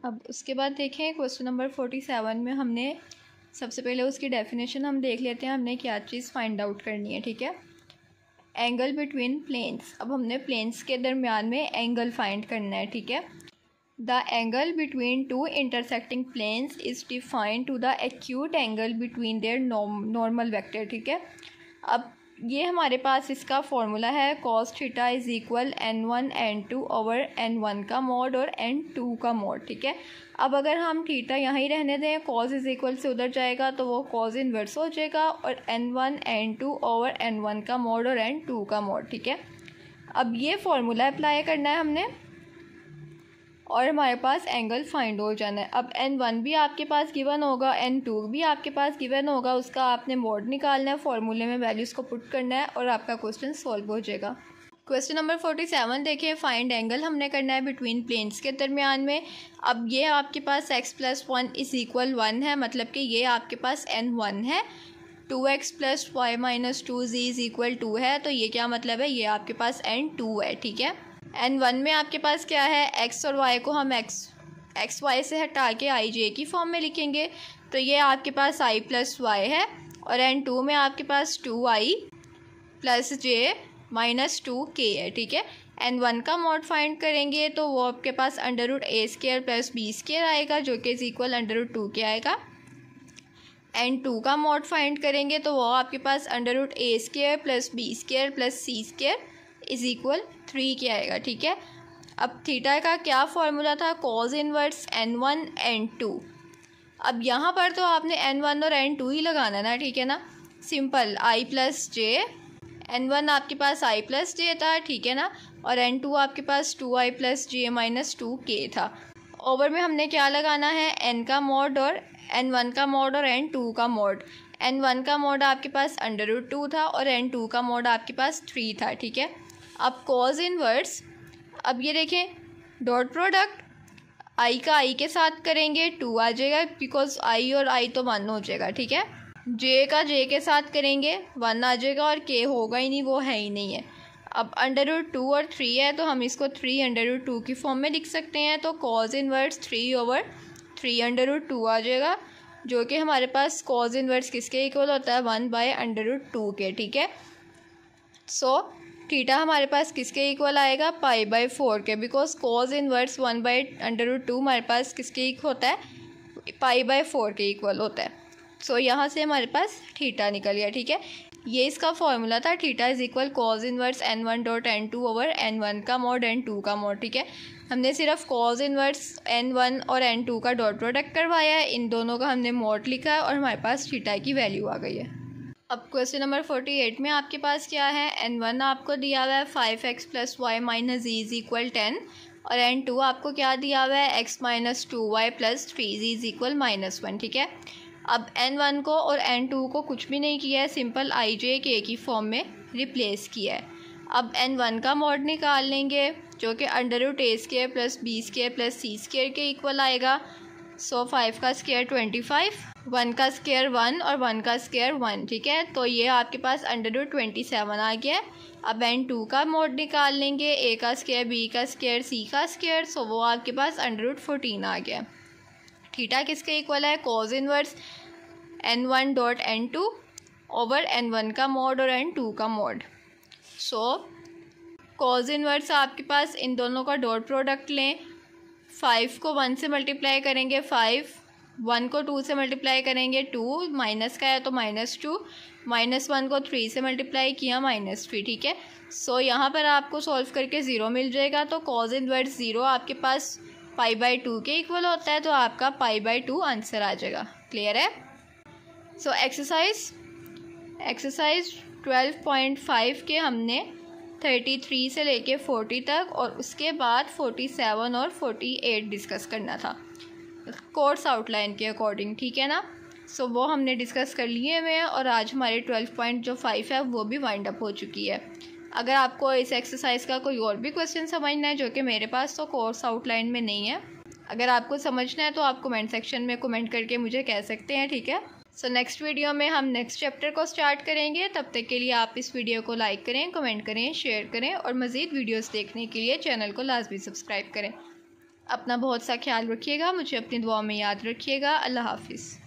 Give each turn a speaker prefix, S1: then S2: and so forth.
S1: अब उसके बाद देखें क्वेश्चन नंबर 47 में हमने सबसे पहले उसकी डेफिनेशन हम देख लेते हैं, हमने क्या चीज़ फाइंड आउट करनी है। ठीक है, एंगल बिटवीन प्लेन्स। अब हमने प्लेन्स के दरमियान में एंगल फाइंड करना है। ठीक है, the angle between two intersecting planes is defined to the acute angle between their normal vector. ठीक है, अब ये हमारे पास इसका फॉर्मूला है cos theta is equal n1 n2 over n1 का मॉड और n2 का मॉड। ठीक है, अब अगर हम थीटा यहाँ ही रहने दें, cos इज़ इक्वल से उधर जाएगा तो वो cos इन्वर्स हो जाएगा और n1 n2 ओवर n1 का मॉड और n2 का मॉड। ठीक है, अब ये फॉर्मूला अप्लाई करना है हमने और हमारे पास एंगल फाइंड हो जाना है। अब n1 भी आपके पास गिवन होगा, n2 भी आपके पास गिवन होगा, उसका आपने मॉड निकालना है, फॉर्मूले में वैल्यूज़ को पुट करना है और आपका क्वेश्चन सॉल्व हो जाएगा। क्वेश्चन नंबर 47 देखिए, फाइंड एंगल हमने करना है बिटवीन प्लेन्स के दरमियान में। अब ये आपके पास x+1 इज़ इक्वल 1 है, मतलब कि ये आपके पास n1 है। 2x + y - 2z is equal 2 है, तो ये क्या मतलब है, ये आपके पास n2 है। ठीक है, n1 में आपके पास क्या है, x और y को हम x y से हटा के i j की फॉर्म में लिखेंगे, तो ये आपके पास i + y है। और n2 में आपके पास 2i + j - 2k है। ठीक है, n1 का मॉड फाइंड करेंगे तो वो आपके पास √a² + b² आएगा, जो कि इज़ इक्वल √2k आएगा। n2 का मॉड फाइंड करेंगे तो वो आपके पास √a² + b² + c² is equal 3k आएगा। ठीक है, अब थीटा का क्या फॉर्मूला था, cos इनवर्स n1 n2। अब यहाँ पर तो आपने n1 और n2 ही लगाना ना। ठीक है ना, सिंपल i + j, n1 आपके पास i + j था। ठीक है ना, और n2 आपके पास 2i + j - 2k था। ओवर में हमने क्या लगाना है, n का मॉड और n1 का मॉड और n2 का मॉड। n1 का मॉड आपके पास √2 था और n2 का मॉड आपके पास 3 था। ठीक है, अब cos इनवर्स, अब ये देखें डॉट प्रोडक्ट i का i के साथ करेंगे 2 आ जाएगा, बिकॉज i और i तो 1 हो जाएगा। ठीक है, j का j के साथ करेंगे 1 आ जाएगा और k होगा ही नहीं, वो है ही नहीं है। अब √2 और 3 है तो हम इसको 3 √2 की फॉर्म में लिख सकते हैं, तो cos इनवर्स 3/3 आ जाएगा, जो कि हमारे पास cos इनवर्स किसके इक्वल होता है, 1/√2 के। ठीक है, सो थीटा हमारे पास किसके इक्वल आएगा, π/4 के, बिकॉज cos इनवर्स 1/√2 हमारे पास किसके इक्वल होता है, π/4 के इक्वल होता है। सो यहाँ से हमारे पास थीटा निकल गया। ठीक है, ये इसका फॉर्मूला था, theta is equal cos inverse n1.n2 over n1 का मॉड n2 का मॉड। ठीक है, हमने सिर्फ cos इनवर्स n1 और n2 का डॉट प्रोडक्ट करवाया है, इन दोनों का हमने मॉड लिखा है और हमारे पास थीटा की वैल्यू आ गई है। अब क्वेश्चन नंबर 48 में आपके पास क्या है, n1 आपको दिया हुआ है 5x + y - z is equal 10 और n2 आपको क्या दिया हुआ है, x - 2y + 3z is equal -1। ठीक है, अब n1 को और n2 को कुछ भी नहीं किया है, सिंपल i j k की फॉर्म में रिप्लेस किया है। अब n1 का मॉड निकाल लेंगे, जो कि √a² + b² + c² के इक्वल आएगा। सो 5 का स्क्वायर 25, 1 का स्क्वायर 1 और 1 का स्क्वायर 1। ठीक है, तो ये आपके पास √27 आ गया है। अब n2 का मॉड निकाल लेंगे, a का स्क्वायर b का स्क्वायर c का स्क्वायर, सो वो आपके पास √14 आ गया। थीटा किसके इक्वल है, cos inverse n1.n2 over n1 का मॉड और n2 का मॉड। सो cos इनवर्स आपके पास इन दोनों का डॉट प्रोडक्ट लें, 5 को 1 से मल्टीप्लाई करेंगे 5, 1 को 2 से मल्टीप्लाई करेंगे 2, माइनस का है तो -2, -1 को 3 से मल्टीप्लाई किया -3। ठीक है, सो यहाँ पर आपको सॉल्व करके 0 मिल जाएगा, तो cos इनवर्स 0 आपके पास π/2 के इक्वल होता है, तो आपका π/2 आंसर आ जाएगा। क्लियर है। सो एक्सरसाइज 12.5 के हमने 33 से लेके 40 तक और उसके बाद 47 और 48 डिस्कस करना था कोर्स आउटलाइन के अकॉर्डिंग। ठीक है ना, सो वो हमने डिस्कस कर लिए हुए हैं और आज हमारे 12.5 है वो भी वाइंड अप हो चुकी है। अगर आपको इस एक्सरसाइज का कोई और भी क्वेश्चन समझना है, जो कि मेरे पास तो कोर्स आउटलाइन में नहीं है, अगर आपको समझना है तो आप कमेंट सेक्शन में कमेंट करके मुझे कह सकते हैं। ठीक है, सो नेक्स्ट वीडियो में हम नेक्स्ट चैप्टर को स्टार्ट करेंगे। तब तक के लिए आप इस वीडियो को लाइक करें, कमेंट करें, शेयर करें और मज़ीद वीडियोस देखने के लिए चैनल को लाजमी सब्सक्राइब करें। अपना बहुत सा ख्याल रखिएगा, मुझे अपनी दुआ में याद रखिएगा। अल्लाह हाफिज़।